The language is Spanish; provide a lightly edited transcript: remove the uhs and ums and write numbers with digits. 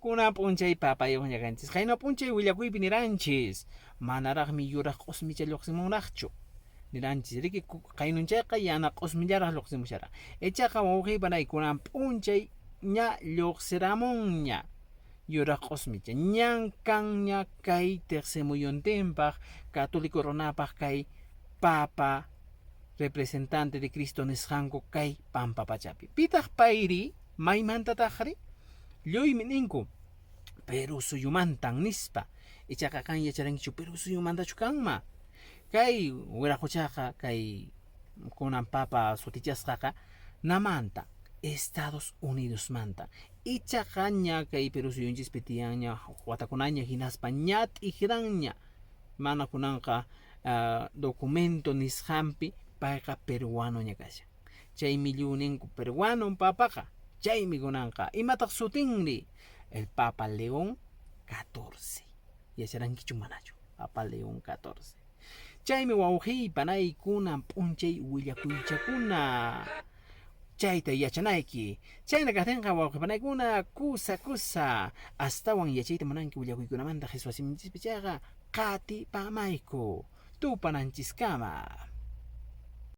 kuna p'unchay papayuqña kanchis qayna p'unchay willakuypi niranchis manaraqmi yuraq q'usmicha lluqsimunaqchu niranchis riki qaynunchayqa yana q'usmillaraq lluqsimusharaq ichaqa wawqiypanay kunan p'unchay ña lluqsiramunña yuraq q'usmicha ñankanña kay tiqsimuyuntinpaq católico runapaq kay papa representante de Cristo nisqanku kay pampa pachapi pitaq payri maymantataqri lluymi ninku Perú suyumantan nispa ichaqa kan yacharankichu Perú suyumantachu kanma kay wiraquchaqa kay kunan papa sutichasqaqa namanta Estados Unidos manta ichaqa ña kay Perú suyunchis tiyanña watakunaña hinaspa ña t'ikranña mana kunanqa documento nisqanpi payqa peruano ña kashan chaymi lluninku peruano papaqa chaymi kunanqa imataq sutinri el Papa León 14 yacharankichu manachu Papa León 14 chaymi wawqiypanay kunan p'unchay willakuychakuna chayta yachanayki chayna katinqa wawqipanaykuna kusa astawan yachayta munanki willakuykunamanta Jesusimichispi chayqa qatipamayku tupananchiskama